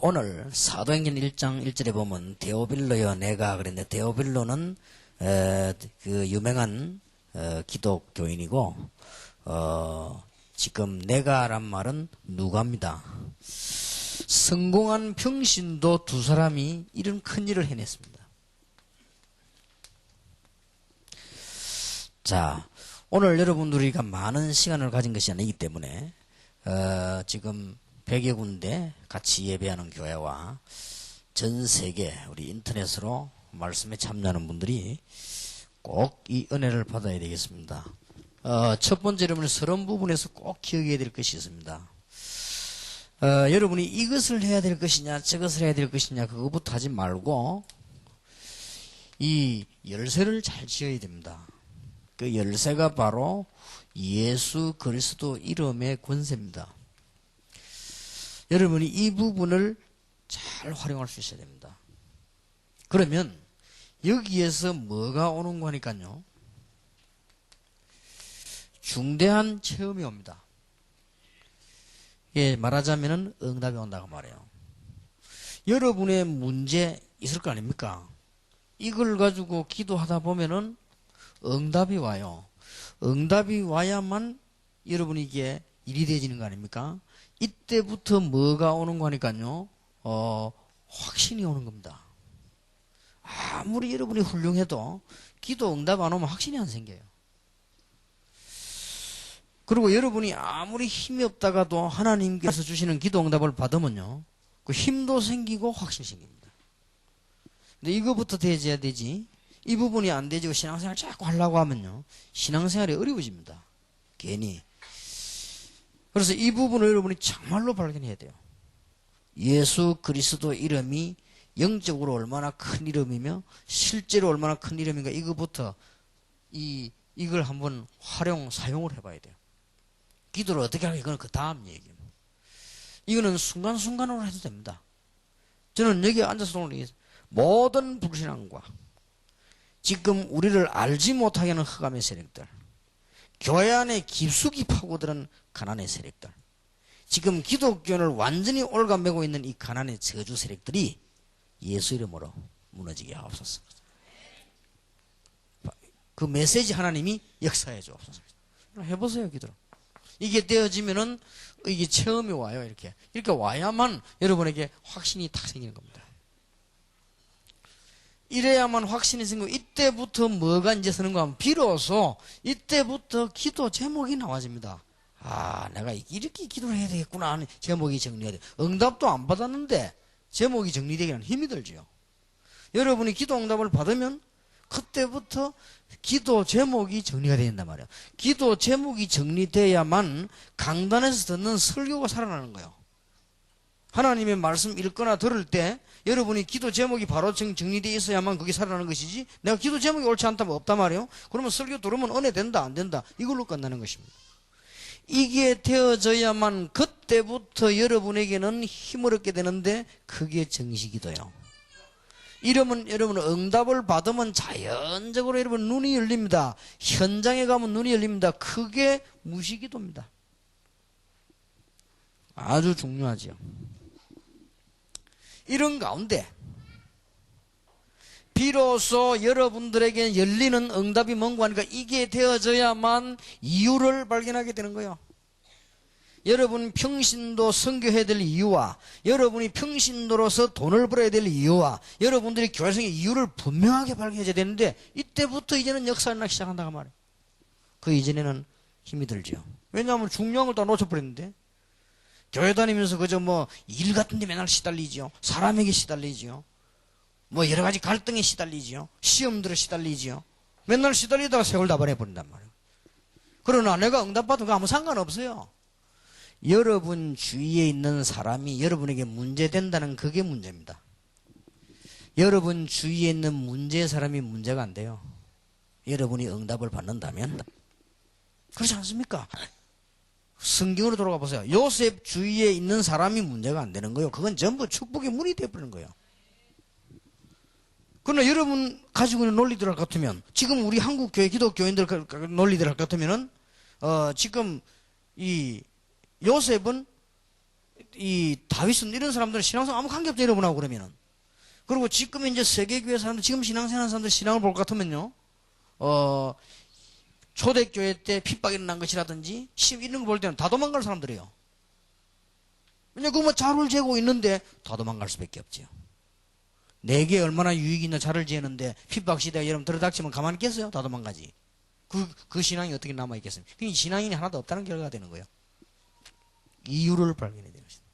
오늘 사도행전 1장 1절에 보면 데오빌로여 내가 그랬는데 데오빌로는 그 유명한 기독교인이고 지금 내가란 말은 누가입니다. 성공한 병신도 두 사람이 이런 큰 일을 해냈습니다. 자, 오늘 여러분들이가 많은 시간을 가진 것이 아니기 때문에 지금 100여 군데 같이 예배하는 교회와 전 세계 우리 인터넷으로 말씀에 참여하는 분들이 꼭 이 은혜를 받아야 되겠습니다. 첫 번째 여러분이 서론 부분에서 꼭 기억해야 될 것이 있습니다. 여러분이 이것을 해야 될 것이냐 저것을 해야 될 것이냐 그거부터 하지 말고 이 열쇠를 잘 지어야 됩니다. 그 열쇠가 바로 예수 그리스도 이름의 권세입니다. 여러분이 이 부분을 잘 활용할 수 있어야 됩니다. 그러면 여기에서 뭐가 오는 거니까요? 중대한 체험이 옵니다. 예, 말하자면은 응답이 온다고 말해요. 여러분의 문제 있을 거 아닙니까? 이걸 가지고 기도하다 보면은 응답이 와요. 응답이 와야만 여러분이 이게 일이 되어지는 거 아닙니까? 이때부터 뭐가 오는 거니까요? 확신이 오는 겁니다. 아무리 여러분이 훌륭해도 기도 응답 안 오면 확신이 안 생겨요. 그리고 여러분이 아무리 힘이 없다가도 하나님께서 주시는 기도 응답을 받으면요, 그 힘도 생기고 확신이 생깁니다. 근데 이거부터 되어야 되지, 이 부분이 안 되지고 신앙생활 자꾸 하려고 하면요, 신앙생활이 어려워집니다. 괜히. 그래서 이 부분을 여러분이 정말로 발견해야 돼요. 예수 그리스도 이름이 영적으로 얼마나 큰 이름이며 실제로 얼마나 큰 이름인가, 이거부터 이걸 한번 사용을 해봐야 돼요. 기도를 어떻게 하냐, 이거는 그 다음 얘기입니다. 이거는 순간순간으로 해도 됩니다. 저는 여기 앉아서 오늘 모든 불신앙과 지금 우리를 알지 못하게 하는 흑암의 세력들, 교회 안에 깊숙이 파고드는 가난의 세력들, 지금 기독교를 완전히 올가매고 있는 이 가난의 저주 세력들이 예수 이름으로 무너지게 하옵소서. 그 메시지 하나님이 역사해 주옵소서. 해보세요, 기도로. 이게 되어지면은 이게 체험이 와요. 이렇게 와야만 여러분에게 확신이 탁 생기는 겁니다. 이래야만 확신이 생기고, 이때부터 뭐가 이제 서는 거 하면 비로소 이때부터 기도 제목이 나와집니다. 아, 내가 이렇게 기도를 해야 되겠구나 하는 제목이 정리해야 돼. 응답도 안 받았는데 제목이 정리되기는 힘이 들지요. 여러분이 기도 응답을 받으면 그때부터 기도 제목이 정리가 된단 말이에요. 기도 제목이 정리돼야만 강단에서 듣는 설교가 살아나는 거예요. 하나님의 말씀 읽거나 들을 때 여러분이 기도 제목이 바로 정리되어 있어야만 그게 살아나는 것이지, 내가 기도 제목이 옳지 않다면 없단 말이에요. 그러면 설교 들으면 은혜 된다 안 된다 이걸로 끝나는 것입니다. 이게 되어져야만 그때부터 여러분에게는 힘을 얻게 되는데, 그게 정식기도예요. 이러면 여러분 응답을 받으면 자연적으로 여러분 눈이 열립니다. 현장에 가면 눈이 열립니다. 그게 무시기도입니다. 아주 중요하지요. 이런 가운데 비로소 여러분들에게 열리는 응답이 뭔가 하니까 이게 되어져야만 이유를 발견하게 되는 거예요. 여러분 평신도 선교해야 될 이유와 여러분이 평신도로서 돈을 벌어야 될 이유와 여러분들이 교회생의 이유를 분명하게 발견해야 되는데, 이때부터 이제는 역사가 나기 시작한다고 말이에요. 그 이전에는 힘이 들죠. 왜냐하면 중요한 걸 다 놓쳐버렸는데, 교회 다니면서 그저 일 같은 데 맨날 시달리지요. 사람에게 시달리지요. 여러 가지 갈등에 시달리지요. 시험들에 시달리지요. 맨날 시달리다가 세월 다 보내버린단 말이에요. 그러나 내가 응답받은 거 아무 상관없어요. 여러분 주위에 있는 사람이 여러분에게 문제된다는 그게 문제입니다. 여러분 주위에 있는 문제의 사람이 문제가 안 돼요. 여러분이 응답을 받는다면. 그렇지 않습니까? 성경으로 돌아가 보세요. 요셉 주위에 있는 사람이 문제가 안 되는 거예요. 그건 전부 축복의 문이 되어버리는 거예요. 그러나 여러분 가지고 있는 논리들 같으면, 지금 우리 한국 교회 기독교인들 논리들 같으면은 지금 이 요셉은 이 다윗은 이런 사람들은 신앙생활 아무 관계 없죠, 여러분하고 그러면은. 그리고 지금 이제 세계교회 사람들, 지금 신앙생활하는 사람들 신앙을 볼 것 같으면요, 초대교회 때 핍박이 일어난 것이라든지, 이런 거 볼 때는 다 도망갈 사람들이에요. 왜냐, 그 뭐 자를 재고 있는데 다 도망갈 수밖에 없지요. 내게 얼마나 유익이 있는 자를 재는데 핍박 시대에 여러분 들어닥치면 가만히 있겠어요? 다 도망가지. 그 신앙이 어떻게 남아있겠습니까? 그 신앙인이 하나도 없다는 결과가 되는 거예요. 이유를 발견해야 되는 것입니다.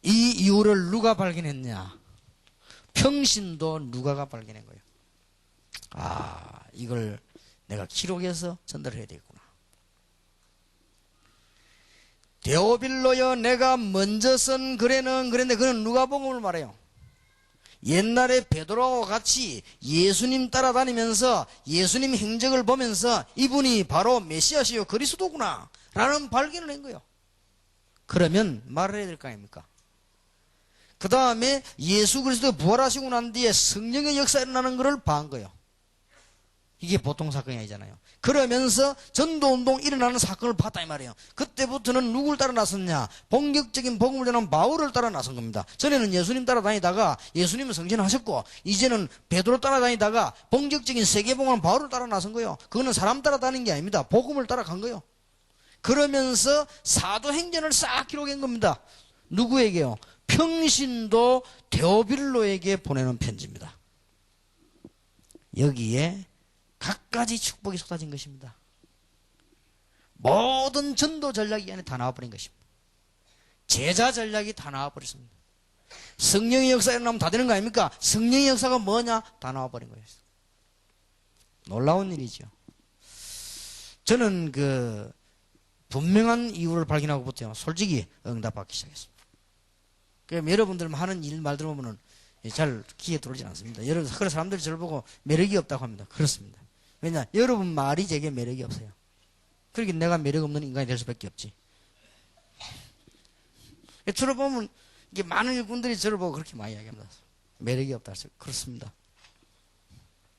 이 이유를 누가 발견했냐? 평신도 누가가 발견한 거예요. 아, 이걸 내가 기록해서 전달해야 되겠구나. 데오빌로여, 내가 먼저 쓴 글에는, 그런데 그는 누가복음을 말해요. 옛날에 베드로와 같이 예수님 따라다니면서 예수님 행적을 보면서 이분이 바로 메시아시요 그리스도구나 라는 발견을 한 거예요. 그러면 말을 해야 될 거 아닙니까? 그 다음에 예수 그리스도 부활하시고 난 뒤에 성령의 역사가 일어나는 것을 봐한 거예요. 이게 보통 사건이 아니잖아요. 그러면서 전도운동 일어나는 사건을 봤다 이 말이에요. 그때부터는 누굴 따라 나섰냐? 본격적인 복음을 전하는 바울을 따라 나선 겁니다. 전에는 예수님 따라다니다가 예수님은 성신하셨고, 이제는 베드로 따라다니다가 본격적인 세계복음을 바울을 따라 나선 거예요. 그거는 사람 따라다니는 게 아닙니다. 복음을 따라간 거예요. 그러면서 사도행전을 싹 기록한 겁니다. 누구에게요? 평신도 데오빌로에게 보내는 편지입니다. 여기에 갖가지 축복이 쏟아진 것입니다. 모든 전도 전략이 안에 다 나와버린 것입니다. 제자 전략이 다 나와버렸습니다. 성령의 역사가 일어나면 다 되는 거 아닙니까? 성령의 역사가 뭐냐? 다 나와버린 거예요. 놀라운 일이죠. 저는 분명한 이유를 발견하고부터 솔직히 응답받기 시작했습니다. 그럼 여러분들 하는 말 들어보면 잘 귀에 들어오지 않습니다. 여러분, 그런 사람들이 저를 보고 매력이 없다고 합니다. 그렇습니다. 왜냐? 여러분 말이 제게 매력이 없어요. 그러니까 내가 매력 없는 인간이 될 수밖에 없지. 저를 보면 이게 많은 일꾼들이 저를 보고 그렇게 많이 이야기합니다. 매력이 없다. 그렇습니다.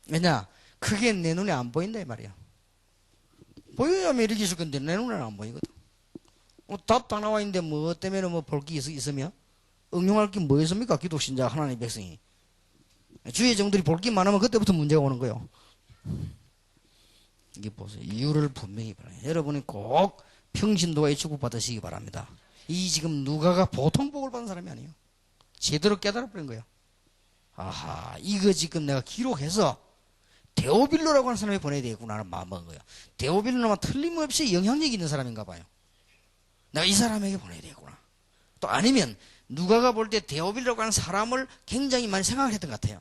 왜냐? 그게 내 눈에 안 보인다 이 말이야. 보여야 매력이 있을 건데 내 눈에는 안 보이거든. 답 다 나와 있는데 뭐 때문에 뭐 볼 게 있으면 응용할 게 뭐 있습니까? 기독신자 하나님의 백성이. 주의 종들이 볼 게 많으면 그때부터 문제가 오는 거예요. 이게 보세요. 이유를 분명히 바라요. 여러분이 꼭 평신도의 축복 받으시기 바랍니다. 이 지금 누가가 보통 복을 받은 사람이 아니에요. 제대로 깨달아버린 거예요. 아하, 이거 지금 내가 기록해서 데오빌로라고 하는 사람이 보내야 되겠구나 하는 마음 먹은 거예요. 데오빌로는 틀림없이 영향력 있는 사람인가 봐요. 내가 이 사람에게 보내야 되겠구나. 또 아니면 누가가 볼 때 데오빌로라고 하는 사람을 굉장히 많이 생각을 했던 것 같아요.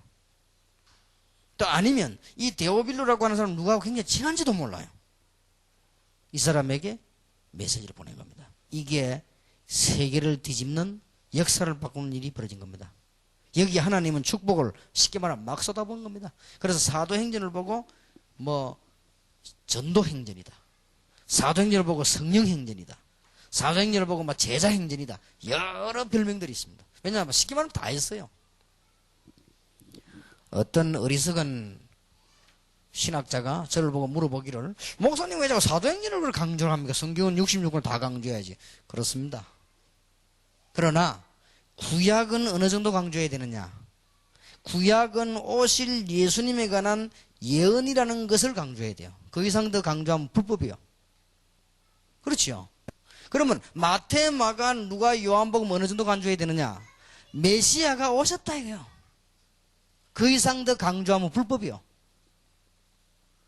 또 아니면 이 데오빌로라고 하는 사람은 누가하고 굉장히 친한지도 몰라요. 이 사람에게 메시지를 보낸 겁니다. 이게 세계를 뒤집는 역사를 바꾸는 일이 벌어진 겁니다. 여기 하나님은 축복을 쉽게 말하면 막 쏟아부은 겁니다. 그래서 사도행전을 보고 전도행전이다. 사도행전을 보고 성령행전이다. 사도행전을 보고 제자행전이다. 여러 별명들이 있습니다. 왜냐하면 쉽게 말하면 다 했어요. 어떤 어리석은 신학자가 저를 보고 물어보기를, 목사님 왜 자꾸 사도행전을 강조를 합니까? 성경은 66권을 다 강조해야지. 그렇습니다. 그러나 구약은 어느 정도 강조해야 되느냐? 구약은 오실 예수님에 관한 예언이라는 것을 강조해야 돼요. 그 이상 더 강조하면 불법이에요. 그렇지요? 그러면 마태, 마가, 누가, 요한복음 어느 정도 강조해야 되느냐? 메시아가 오셨다 이거요. 그 이상 더 강조하면 불법이요.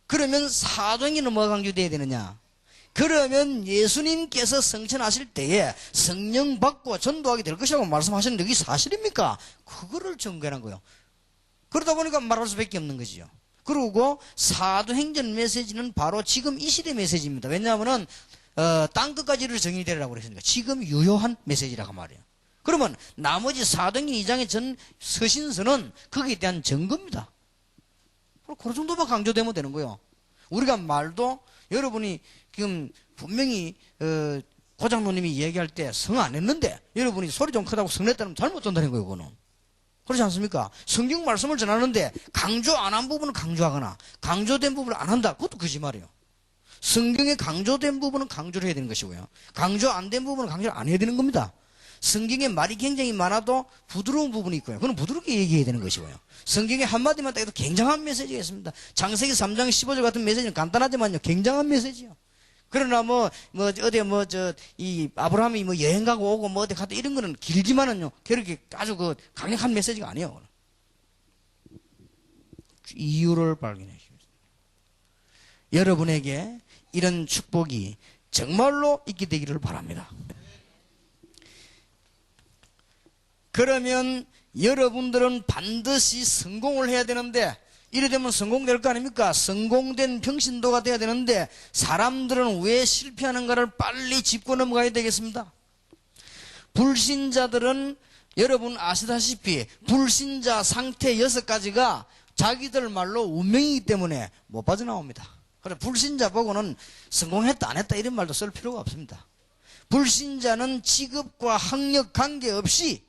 그러면 사도행전은 뭐가 강조돼야 되느냐? 그러면 예수님께서 성천하실 때에 성령 받고 전도하게 될 것이라고 말씀하셨는데 이게 사실입니까? 그거를 증거하는 거예요. 그러다 보니까 말할 수밖에 없는 거지요. 그리고 사도행전 메시지는 바로 지금 이 시대 메시지입니다. 왜냐하면은 땅끝까지를 정의되라고 그랬으니까 지금 유효한 메시지라고 말이에요. 그러면 나머지 사도행전 2장의 전 서신서는 거기에 대한 증거입니다. 그 정도만 강조되면 되는 거예요. 우리가 말도 여러분이 지금 분명히 고장노님이 이야기할 때 성 안 했는데 여러분이 소리 좀 크다고 성 냈다면 잘못 전달한 거예요. 그거는. 그렇지 않습니까? 성경 말씀을 전하는데 강조 안 한 부분은 강조하거나 강조된 부분을 안 한다. 그것도 거짓말이에요. 성경에 강조된 부분은 강조를 해야 되는 것이고요. 강조 안 된 부분은 강조를 안 해야 되는 겁니다. 성경에 말이 굉장히 많아도 부드러운 부분이 있고요. 그건 부드럽게 얘기해야 되는 것이고요. 성경에 한마디만 딱 해도 굉장한 메시지가 있습니다. 창세기 3장 15절 같은 메시지는 간단하지만요, 굉장한 메시지요. 그러나 이 아브라함이 여행 가고 오고 어디 갔다 이런 거는 길지만은요, 그렇게 아주 강력한 메시지가 아니에요. 이유를 발견해 주십시오. 여러분에게 이런 축복이 정말로 있게 되기를 바랍니다. 그러면 여러분들은 반드시 성공을 해야 되는데, 이래 되면 성공될 거 아닙니까? 성공된 평신도가 돼야 되는데, 사람들은 왜 실패하는가를 빨리 짚고 넘어가야 되겠습니다. 불신자들은 여러분 아시다시피 불신자 상태 6가지가 자기들 말로 운명이기 때문에 못 빠져나옵니다. 그래서 불신자 보고는 성공했다 안 했다 이런 말도 쓸 필요가 없습니다. 불신자는 직업과 학력 관계없이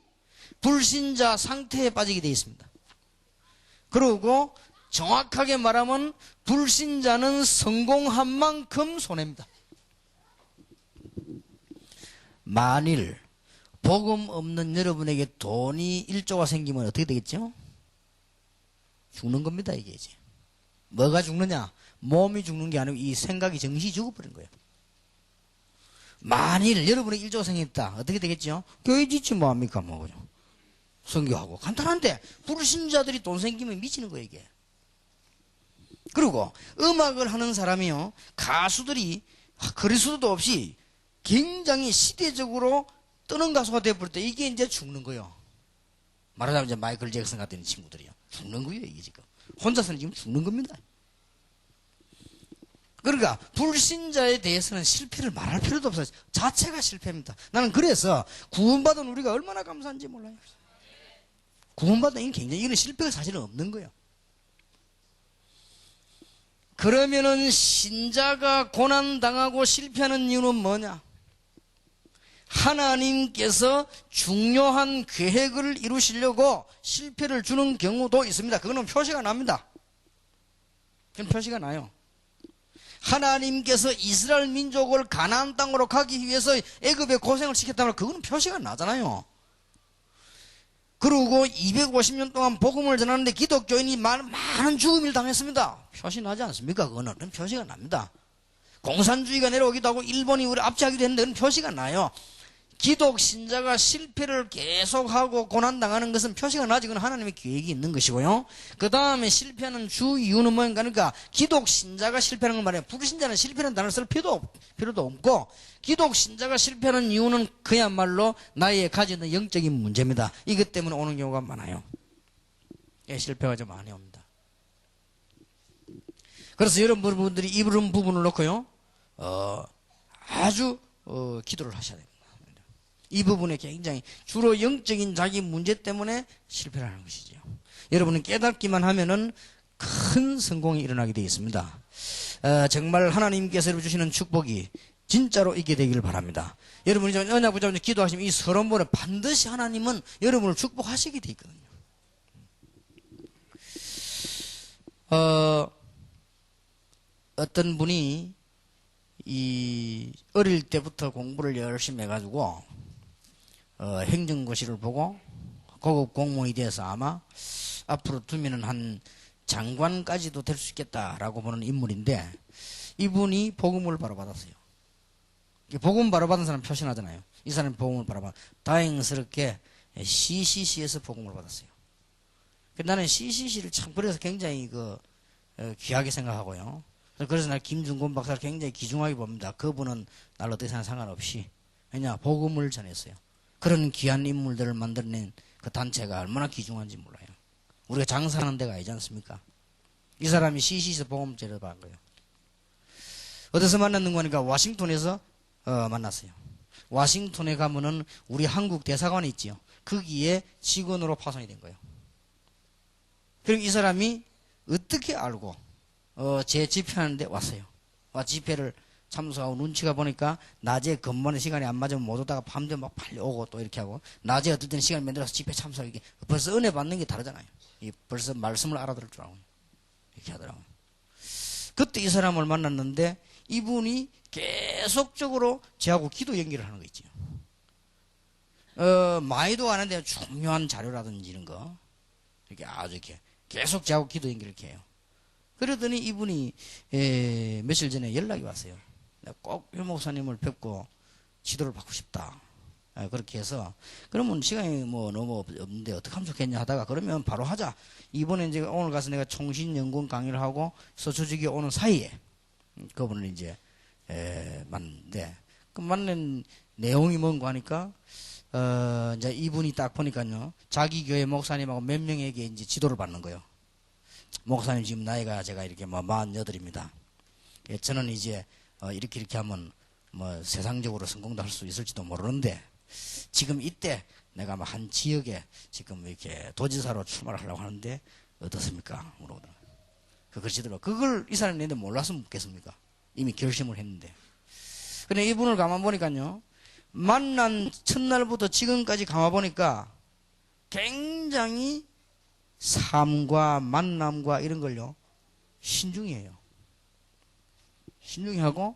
불신자 상태에 빠지게 되어 있습니다. 그리고 정확하게 말하면 불신자는 성공한 만큼 손해입니다. 만일 복음 없는 여러분에게 돈이 1조가 생기면 어떻게 되겠죠? 죽는 겁니다, 이게 이제. 뭐가 죽느냐? 몸이 죽는 게 아니고 이 생각이 정신이 죽어버린 거예요. 만일 여러분에게 1조가 생겼다, 어떻게 되겠죠? 교회 짓지 뭐합니까, 그죠? 선교하고. 간단한데, 불신자들이 돈 생기면 미치는 거예요, 이게. 그리고 음악을 하는 사람이요, 가수들이 그리스도도 없이 굉장히 시대적으로 뜨는 가수가 되어버릴 때 이게 이제 죽는 거예요. 말하자면 이제 마이클 잭슨 같은 친구들이요. 죽는 거예요, 이게 지금. 혼자서는 지금 죽는 겁니다. 그러니까 불신자에 대해서는 실패를 말할 필요도 없어요. 자체가 실패입니다. 나는 그래서 구원받은 우리가 얼마나 감사한지 몰라요. 구원받은 이는 굉장히 이런 실패가 사실은 없는 거예요. 그러면은 신자가 고난당하고 실패하는 이유는 뭐냐? 하나님께서 중요한 계획을 이루시려고 실패를 주는 경우도 있습니다. 그거는 표시가 납니다. 그건 표시가 나요. 하나님께서 이스라엘 민족을 가나안 땅으로 가기 위해서 애굽에 고생을 시켰다면 그거는 표시가 나잖아요. 그리고 250년 동안 복음을 전하는데 기독교인이 많은 죽음을 당했습니다. 표시 나지 않습니까? 그거는 표시가 납니다. 공산주의가 내려오기도 하고 일본이 우리 압제하기도 했는데 그건 표시가 나요. 기독 신자가 실패를 계속하고 고난당하는 것은 표시가 나지. 그건 하나님의 계획이 있는 것이고요. 그 다음에 실패하는 주 이유는 뭔가? 그러니까 기독 신자가 실패하는 건 말이에요. 불신자는 실패하는 단어를 쓸 필요도 없고, 기독 신자가 실패하는 이유는 그야말로 나의 가지는 영적인 문제입니다. 이것 때문에 오는 경우가 많아요. 예, 실패가 좀 많이 옵니다. 그래서 여러분들이 이런 부분을 놓고요, 아주 기도를 하셔야 됩니다. 이 부분에 굉장히 주로 영적인 자기 문제 때문에 실패를 하는 것이죠. 여러분은 깨닫기만 하면은 큰 성공이 일어나게 되어 있습니다. 정말 하나님께서 주시는 축복이 진짜로 있게 되기를 바랍니다. 여러분이 언약 붙잡고 기도하시면 이 서론본에 반드시 하나님은 여러분을 축복하시게 되어 있거든요. 어떤 분이 어릴 때부터 공부를 열심히 해가지고 행정고시를 보고 고급 공무원이 돼서 아마 앞으로 두면은 한 장관까지도 될 수 있겠다라고 보는 인물인데, 이분이 복음을 바로 받았어요. 복음 바로 받은 사람 표시나잖아요. 이 사람이 복음을 바로 다행스럽게 CCC에서 복음을 받았어요. 나는 CCC를 참 그래서 굉장히 귀하게 생각하고요. 그래서 나 김중곤 박사를 굉장히 귀중하게 봅니다. 그분은 날 어떻게 생각 상관없이, 왜냐 복음을 전했어요. 그런 귀한 인물들을 만들어낸 그 단체가 얼마나 귀중한지 몰라요. 우리가 장사하는 데가 아니지 않습니까? 이 사람이 CC에서 복음제를 받은 거예요. 어디서 만났는 거니까 워싱턴에서 만났어요. 워싱턴에 가면은 우리 한국 대사관이 있지요. 거기에 직원으로 파송이 된 거예요. 그리고 이 사람이 어떻게 알고 제 집회하는데 왔어요. 와 집회를 참석하고 눈치가 보니까 낮에 근무하는 시간이 안 맞으면 못 오다가 밤새 막 빨리 오고 또 이렇게 하고, 낮에 어떨 때는 시간 만들어서 집회 참석하고, 이게 벌써 은혜 받는 게 다르잖아요. 벌써 말씀을 알아들을 줄 알고 이렇게 하더라고요. 그때 이 사람을 만났는데 이분이 계속적으로 저하고 기도 연결을 하는 거 있죠. 많이도 아는데 중요한 자료라든지 이런 거 이렇게 아주 이렇게 계속 저하고 기도 연결을 이렇게 해요. 그러더니 이분이 며칠 전에 연락이 왔어요. 꼭 유 목사님을 뵙고 지도를 받고 싶다. 그렇게 해서 그러면 시간이 뭐 너무 없는데 어떻게 하면 좋겠냐 하다가 그러면 바로 하자. 이번에 이제 오늘 가서 내가 총신연구원 강의를 하고 서초지기에 오는 사이에 그분을 이제 만났는데 그 만난 내용이 뭔가 하니까 이제 이분이 딱 보니까요 자기 교회 목사님하고 몇 명에게 이제 지도를 받는 거예요. 목사님 지금 나이가 제가 이렇게 뭐 48입니다. 저는 이제 이렇게 하면 뭐 세상적으로 성공도 할 수 있을지도 모르는데 지금 이때 내가 뭐 한 지역에 지금 이렇게 도지사로 출마를 하려고 하는데 어떻습니까? 물어보더라고요. 그러시더라고요. 그걸 이 사람이 내는데 몰라서 묻겠습니까? 이미 결심을 했는데. 근데 이분을 가만 보니까요 만난 첫날부터 지금까지 가만 보니까 굉장히 삶과 만남과 이런 걸요 신중해요. 신중히 하고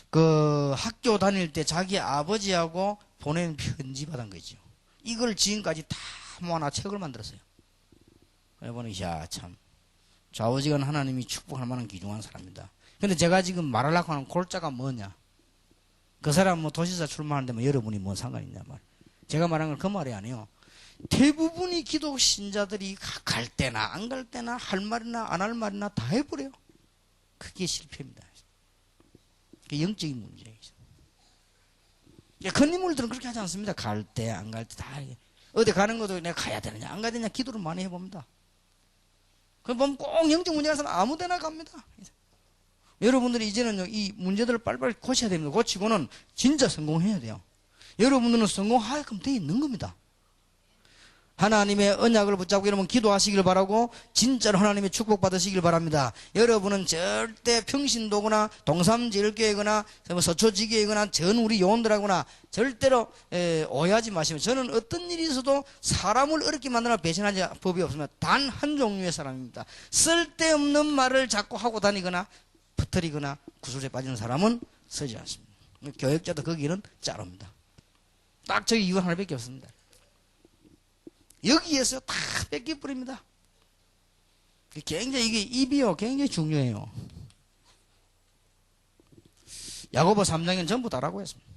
그 학교 다닐 때 자기 아버지하고 보낸 편지 받은 거죠. 이걸 지금까지 다 모아놔 책을 만들었어요. 그래 보니 참 좌우지간 하나님이 축복할 만한 귀중한 사람입니다. 근데 제가 지금 말하려고 하는 골자가 뭐냐? 그 사람 뭐 도지사 출마하는데 뭐 여러분이 뭔 상관 있냐 말. 제가 말한 건 그 말이 아니에요. 대부분이 기독 신자들이 갈 때나 안 갈 때나 할 말이나 안 할 말이나 다 해버려요. 그게 실패입니다. 그게 영적인 문제예요. 큰 인물들은 그렇게 하지 않습니다. 갈 때 안 갈 때 다 어디 가는 것도 내가 가야 되느냐 안 가야 되느냐 기도를 많이 해봅니다. 그럼 보면 꼭 영적 문제가 있으면 아무 데나 갑니다. 여러분들이 이제는 이 문제들을 빨리빨리 고쳐야 됩니다. 고치고는 진짜 성공해야 돼요. 여러분들은 성공하게끔 돼 있는 겁니다. 하나님의 언약을 붙잡고 여러분 기도하시길 바라고 진짜로 하나님의 축복 받으시길 바랍니다. 여러분은 절대 평신도거나 동삼제일교회거나 서초지교회거나 전 우리 요원들하거나 절대로 오해하지 마시면 저는 어떤 일이 있어도 사람을 어렵게 만드나 배신하지 법이 없습니다. 단 한 종류의 사람입니다. 쓸데없는 말을 자꾸 하고 다니거나 퍼뜨리거나 구슬에 빠지는 사람은 서지 않습니다. 교역자도 거기는 자릅니다. 딱 저기 이유 하나밖에 없습니다. 여기에서 다 뺏겨버립니다. 굉장히 이게 입이요 굉장히 중요해요. 야고보 3장에는 전부 다라고 했습니다.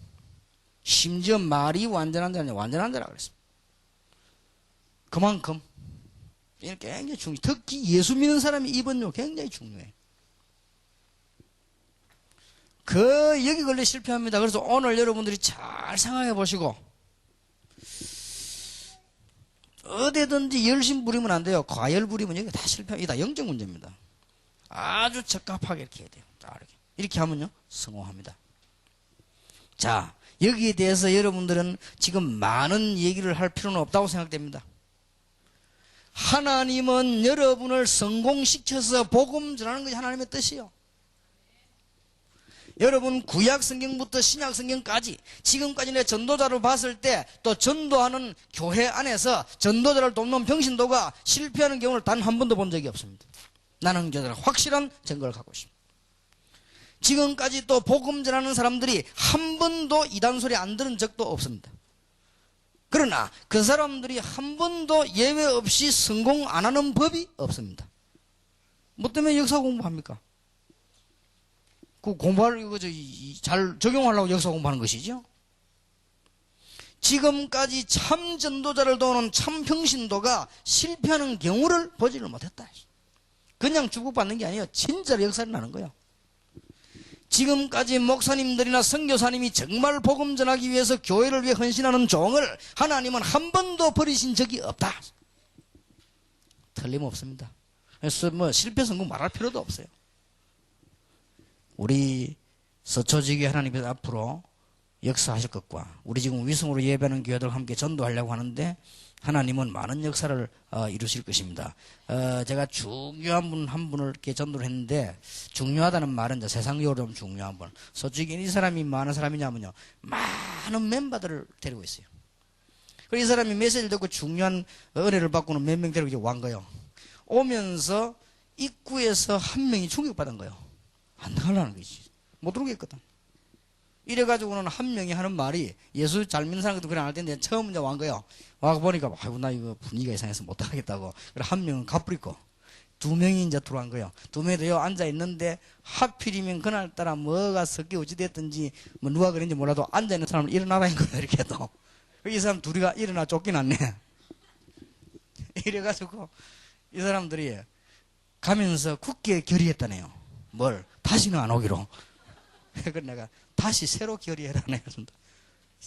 심지어 말이 완전한 자냐 완전한 자라고 그랬습니다. 그만큼 이게 굉장히 중요해요. 특히 예수 믿는 사람이 입은요 굉장히 중요해요. 여기 걸려 실패합니다. 그래서 오늘 여러분들이 잘 생각해 보시고 어디든지 열심 부리면 안 돼요. 과열 부리면 여기 다 실패합니다. 영적 문제입니다. 아주 적합하게 이렇게 해야 돼요. 이렇게 하면요 성공합니다. 자, 여기에 대해서 여러분들은 지금 많은 얘기를 할 필요는 없다고 생각됩니다. 하나님은 여러분을 성공시켜서 복음 전하는 것이 하나님의 뜻이요. 여러분 구약 성경부터 신약 성경까지 지금까지 내 전도자를 봤을 때 또 전도하는 교회 안에서 전도자를 돕는 평신도가 실패하는 경우를 단 한 번도 본 적이 없습니다. 나는 확실한 증거를 갖고 있습니다. 지금까지 또 복음 전하는 사람들이 한 번도 이단 소리 안 들은 적도 없습니다. 그러나 그 사람들이 한 번도 예외 없이 성공 안 하는 법이 없습니다. 뭐 때문에 역사 공부합니까? 그 공부할, 잘 적용하려고 역사 공부하는 것이죠. 지금까지 참 전도자를 도우는 참 평신도가 실패하는 경우를 보지를 못했다. 그냥 축복받는 게 아니에요. 진짜로 역사를 나는 거예요. 지금까지 목사님들이나 선교사님이 정말 복음 전하기 위해서 교회를 위해 헌신하는 종을 하나님은 한 번도 버리신 적이 없다. 틀림없습니다. 그래서 뭐 실패 성공 말할 필요도 없어요. 우리 서초지교회 하나님께서 앞으로 역사하실 것과 우리 지금 위성으로 예배하는 교회들 함께 전도하려고 하는데 하나님은 많은 역사를 이루실 것입니다. 제가 중요한 분 한 분을 이렇게 전도를 했는데 중요하다는 말은 이제 세상적으로 좀 중요한 분. 서초지교회 이 사람이 많은 사람이냐면요 많은 멤버들을 데리고 있어요. 그리고 이 사람이 메시지를 듣고 중요한 은혜를 받고는 몇 명 데리고 이제 온 거예요. 오면서 입구에서 한 명이 충격받은 거예요. 안 나가려는 거지. 못 들어오겠거든. 이래가지고는 한 명이 하는 말이, 예수 잘 믿는 사람들도 그래 안 할 텐데 처음 이제 완 거예요. 와 보니까 아이고 나 이거 분위기가 이상해서 못 하겠다고. 그래 한 명은 가버리고 두 명이 이제 들어간 거예요. 두 명이 여 앉아 있는데 하필이면 그날따라 뭐가 섞여 어찌됐든지 뭐 누가 그런지 몰라도 앉아 있는 사람은 일어나라는 거예요. 이렇게 또 이 사람 둘이가 일어나 쫓겨났네. 이래가지고 이 사람들이 가면서 굳게 결의했다네요. 뭘? 다시는 안 오기로. 그래서 내가 다시 새로 결의해라.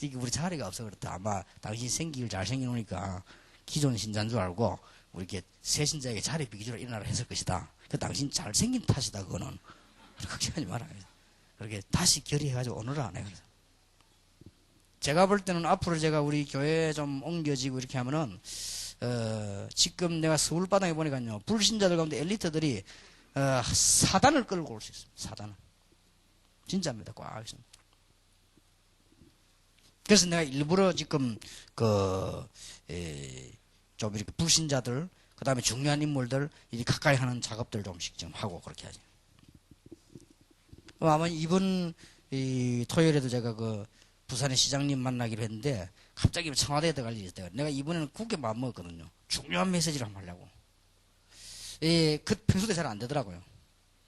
이게 우리 자리가 없어 그렇다. 아마 당신 생기길 잘생겨놓으니까 기존 신자인 줄 알고 우리 이렇게 새 신자에게 자리 비기주로 일어나라 했을 것이다. 그 당신 잘생긴 탓이다. 그거는. 걱정하지 마라. 그렇게 다시 결의해가지고 오너라. 내가. 제가 볼 때는 앞으로 제가 우리 교회 좀 옮겨지고 이렇게 하면은 지금 내가 서울바닥에 보니까요, 불신자들 가운데 엘리트들이 사단을 끌고 올 수 있습니다. 사단을. 진짜입니다. 꽉 있습니다. 그래서 내가 일부러 지금 좀 이렇게 불신자들, 그 다음에 중요한 인물들 이렇게 가까이 하는 작업들 좀씩 좀 하고 그렇게 하죠. 아마 이번 토요일에도 제가 부산의 시장님 만나기로 했는데 갑자기 청와대에 들어갈 일이 있어요. 내가 이번에는 굳게 마음먹었거든요. 중요한 메시지를 한번 하려고. 평소에 잘 안 되더라고요.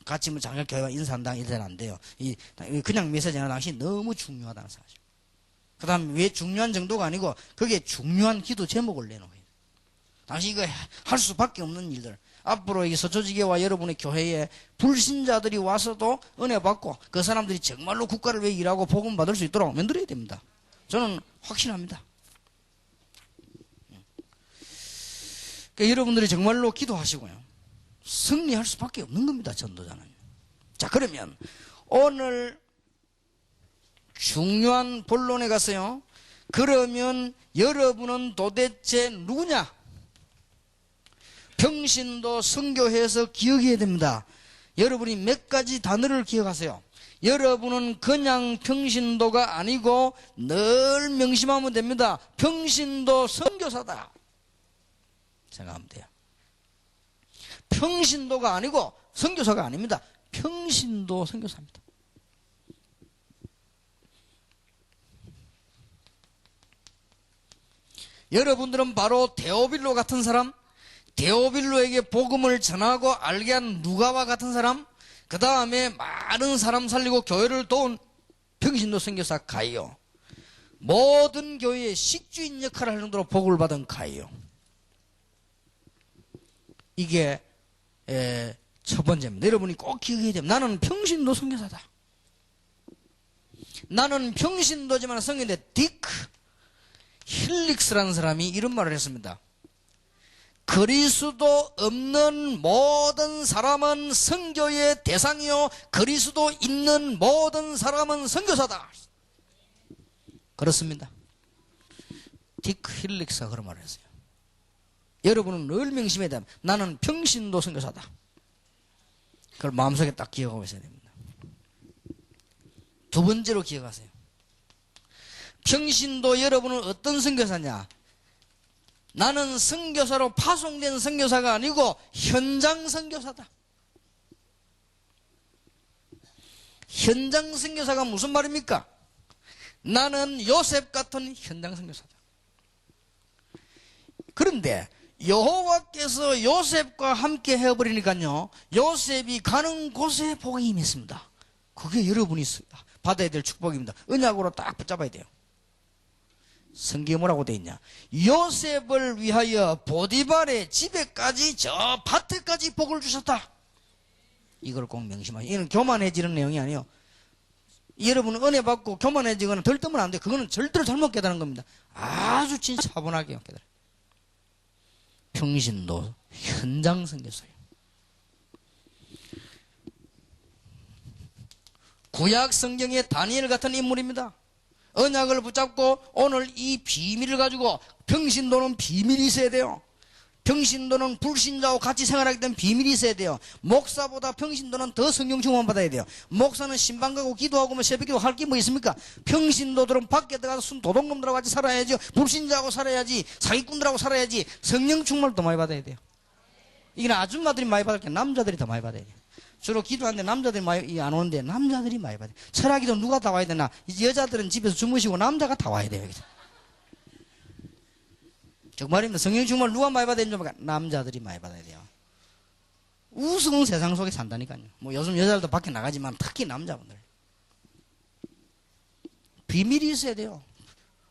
같이 뭐 장혁교회와 인사한다는 일이 잘 안 돼요. 그냥 메시지 하나 당시 너무 중요하다는 사실. 그 다음 왜 중요한 정도가 아니고 그게 중요한 기도 제목을 내놓아요. 당시 이거 할 수밖에 없는 일들. 앞으로 이 서초지교와 여러분의 교회에 불신자들이 와서도 은혜 받고 그 사람들이 정말로 국가를 위해 일하고 복음 받을 수 있도록 만들어야 됩니다. 저는 확신합니다. 그러니까 여러분들이 정말로 기도하시고요. 승리할 수밖에 없는 겁니다. 전도자는. 자, 그러면 오늘 중요한 본론에 가서요. 그러면 여러분은 도대체 누구냐? 평신도 선교회에서 기억해야 됩니다. 여러분이 몇 가지 단어를 기억하세요. 여러분은 그냥 평신도가 아니고 늘 명심하면 됩니다. 평신도 선교사다 생각하면 돼요. 평신도가 아니고 선교사가 아닙니다. 평신도 선교사입니다. 여러분들은 바로 데오빌로 같은 사람, 데오빌로에게 복음을 전하고 알게 한 누가와 같은 사람, 그 다음에 많은 사람 살리고 교회를 도운 평신도 선교사 가이요. 모든 교회에 식주인 역할을 할 정도로 복을 받은 가이요. 이게 첫 번째입니다. 여러분이 꼭 기억해야 됩니다. 나는 평신도 선교사다. 나는 평신도지만 선교인데 디크 힐릭스라는 사람이 이런 말을 했습니다. 그리스도 없는 모든 사람은 선교의 대상이요 그리스도 있는 모든 사람은 선교사다. 그렇습니다. 디크 힐릭스가 그런 말을 했어요. 여러분은 늘 명심해야 됩니다. 나는 평신도 선교사다. 그걸 마음속에 딱 기억하고 있어야 됩니다. 두 번째로 기억하세요. 평신도 여러분은 어떤 선교사냐? 나는 선교사로 파송된 선교사가 아니고 현장 선교사다. 현장 선교사가 무슨 말입니까? 나는 요셉 같은 현장 선교사다. 그런데 여호와께서 요셉과 함께 해버리니까요, 요셉이 가는 곳에 복이 임했습니다. 그게 여러분이 받아야 될 축복입니다. 언약으로 딱 붙잡아야 돼요. 성경에 뭐라고 되어 있냐? 요셉을 위하여 보디발의 집에까지 저 밭에까지 복을 주셨다. 이걸 꼭 명심하세요. 이는 교만해지는 내용이 아니에요. 여러분은 은혜 받고 교만해지거나 들뜨면 안 돼요. 그거는 절대로 잘못 깨달은 겁니다. 아주 진짜 차분하게 깨달아요. 평신도 현장 선교사예요. 구약 성경의 다니엘 같은 인물입니다. 언약을 붙잡고 오늘 이 비밀을 가지고 평신도는 비밀이 있어야 돼요. 평신도는 불신자와 같이 생활하기 때문에 비밀이 있어야 돼요. 목사보다 평신도는 더 성령 충만 받아야 돼요. 목사는 신방 가고 기도하고 뭐 새벽기도 할 게 뭐 있습니까? 평신도들은 밖에 들어가서 순 도둑놈들하고 같이 살아야죠. 불신자하고 살아야지. 사기꾼들하고 살아야지. 성령 충만을 더 많이 받아야 돼요. 이건 아줌마들이 많이 받을 게 남자들이 더 많이 받아야 돼요. 주로 기도하는데 남자들이 많이 안 오는데 남자들이 많이 받아요. 철학기도 누가 다 와야 되나? 이제 여자들은 집에서 주무시고 남자가 다 와야 돼요. 정말입니다. 성령 충만을 누가 많이 받아야 되는지 모르니까 남자들이 많이 받아야 돼요. 우스운 세상 속에 산다니까요. 뭐 요즘 여자들도 밖에 나가지만 특히 남자분들. 비밀이 있어야 돼요.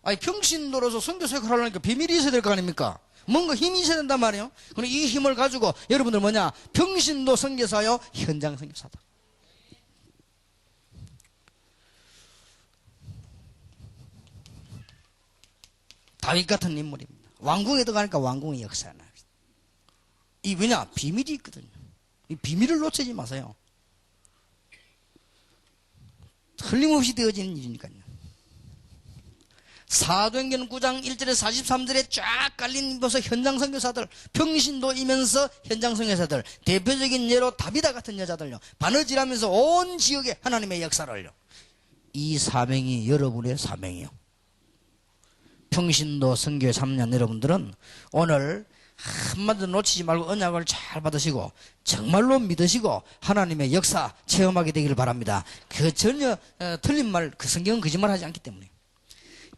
아니 평신도로서 선교사역을 하려니까 비밀이 있어야 될 거 아닙니까? 뭔가 힘이 있어야 된단 말이에요. 그럼 이 힘을 가지고 여러분들 뭐냐? 평신도 선교사요, 현장 선교사다. 다윗 같은 인물입니다. 왕궁에 들어가니까 왕궁의 역사가 나요. 이 왜냐? 비밀이 있거든요. 이 비밀을 놓치지 마세요. 틀림없이 되어지는 일이니까요. 사도행전 9장 1절에서 43절에 쫙 깔린 벌써 현장 선교사들, 평신도이면서 현장 선교사들, 대표적인 예로 다비다 같은 여자들요, 바느질하면서 온 지역에 하나님의 역사를요. 이 사명이 여러분의 사명이요. 평신도 선교의 3년 여러분들은 오늘 한마디도 놓치지 말고 언약을 잘 받으시고 정말로 믿으시고 하나님의 역사 체험하게 되기를 바랍니다. 그 전혀 틀린 말, 그 성경은 거짓말 하지 않기 때문에.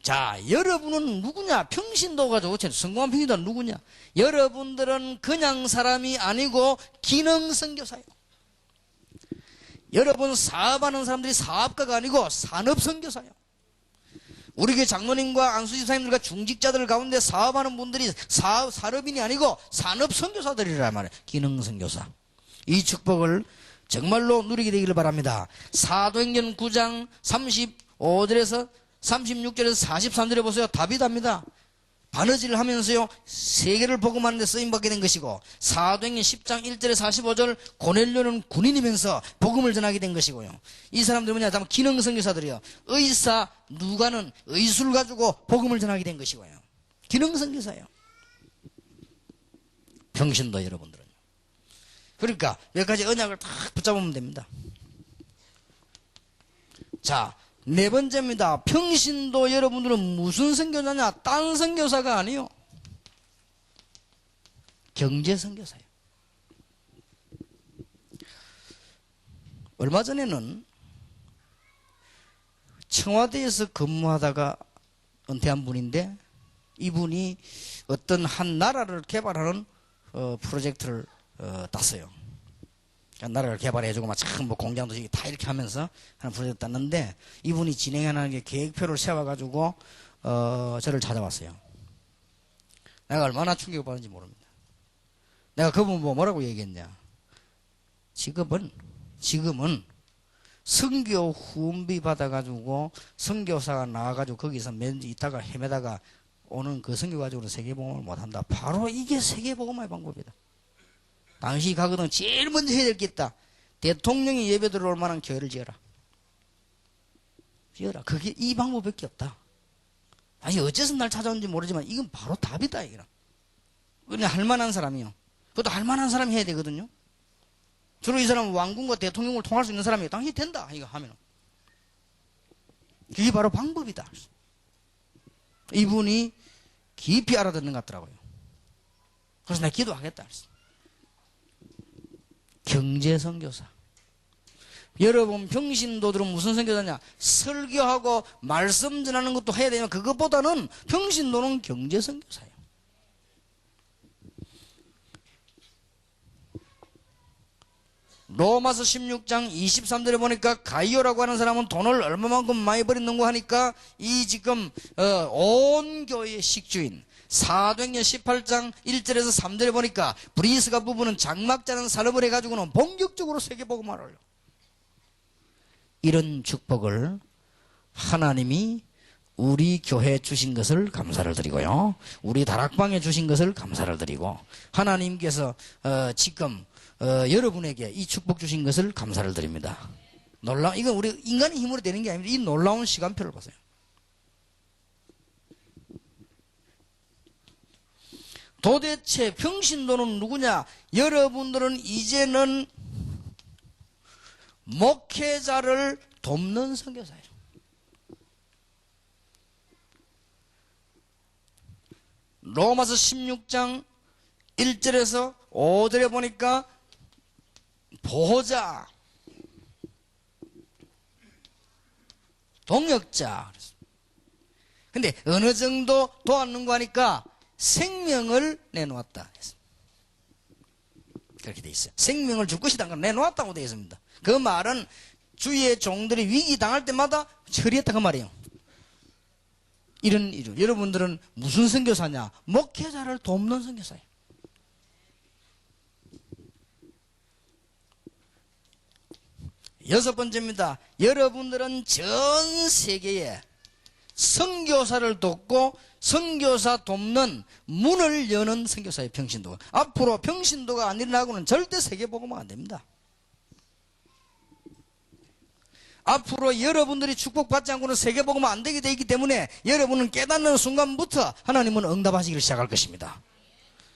자, 여러분은 누구냐? 평신도가 좋죠. 성공한 평신도는 누구냐? 여러분들은 그냥 사람이 아니고 기능 선교사예요. 여러분 사업하는 사람들이 사업가가 아니고 산업 선교사예요. 우리 교회 장로님과 안수집사님들과 중직자들 가운데 사업하는 분들이 산업인이 아니고 산업 선교사들이란 말이에요. 기능 선교사. 이 축복을 정말로 누리게 되기를 바랍니다. 사도행전 9장 35절에서 36절에서 43절에 보세요. 다비다입니다. 바느질을 하면서요, 세계를 복음하는 데 쓰임받게 된 것이고, 사도행전 10장 1절에 45절 고넬료는 군인이면서 복음을 전하게 된 것이고요. 이 사람들 뭐냐? 다 기능 선교사들이요. 의사 누가는 의술을 가지고 복음을 전하게 된 것이고요. 기능 선교사예요. 평신도 여러분들은요. 그러니까 몇 가지 언약을 딱 붙잡으면 됩니다. 자, 네 번째입니다. 평신도 여러분들은 무슨 선교사냐? 딴 선교사가 아니요. 경제 선교사예요. 얼마 전에는 청와대에서 근무하다가 은퇴한 분인데, 이분이 어떤 한 나라를 개발하는 프로젝트를 땄어요. 나라를 개발해주고 막 참 뭐 공장도 다 이렇게 하면서 하는 프로젝트 땄는데, 이분이 진행하는 게 계획표를 세워가지고 저를 찾아왔어요. 내가 얼마나 충격을 받는지 모릅니다. 내가 그분 뭐라고 얘기했냐? 지금은 선교 후원비 받아가지고 선교사가 나와가지고 거기서 몇 주 있다가 헤매다가 오는 그 선교 가지고는 세계복음을 못한다. 바로 이게 세계복음의 방법이다. 당시 가거든 제일 먼저 해야 될 게 있다. 대통령이 예배 들어올 만한 교회를 지어라. 그게 이 방법밖에 없다. 아니 어째서 날 찾아온지 모르지만 이건 바로 답이다. 이거는 그냥 할 만한 사람이요. 그것도 할 만한 사람이 해야 되거든요. 주로 이 사람은 왕궁과 대통령을 통할 수 있는 사람이에요. 당신이 된다. 이거 하면은 그게 바로 방법이다. 이분이 깊이 알아듣는 것 같더라고요. 그래서 내가 기도하겠다. 경제 선교사. 여러분 평신도들은 무슨 선교사냐? 설교하고 말씀 전하는 것도 해야 되지만 그것보다는 평신도는 경제 선교사예요. 로마서 16장 23절에 보니까 가이오라고 하는 사람은 돈을 얼마만큼 많이 버렸는고 하니까 이 지금 온 교회의 식주인. 사도행전 18장 1절에서 3절에 보니까 브리스가 부부는 장막자는 산업을 해가지고는 본격적으로 세계복음을 하려. 이런 축복을 하나님이 우리 교회에 주신 것을 감사를 드리고요, 우리 다락방에 주신 것을 감사를 드리고, 하나님께서 지금 여러분에게 이 축복 주신 것을 감사를 드립니다. 이건 우리 인간의 힘으로 되는 게 아닙니다. 이 놀라운 시간표를 보세요. 도대체 평신도는 누구냐? 여러분들은 이제는 목회자를 돕는 선교사예요. 로마서 16장 1절에서 5절에 보니까 보호자, 동역자. 근데 어느 정도 도왔는가 하니까 생명을 내놓았다. 그렇게 돼 있어요. 생명을 줄 것이다. 내놓았다고 되어 있습니다. 그 말은 주의 종들이 위기 당할 때마다 처리했다 그 말이에요. 이런 이유. 여러분들은 무슨 선교사냐? 목회자를 돕는 선교사예요. 여섯 번째입니다. 여러분들은 전 세계에 선교사를 돕고 선교사 돕는 문을 여는 선교사의 평신도가. 앞으로 평신도가 안 일어나고는 절대 세계복음은 안 됩니다. 앞으로 여러분들이 축복받지 않고는 세계복음은 안 되게 돼 있기 때문에 여러분은 깨닫는 순간부터 하나님은 응답하시기를 시작할 것입니다.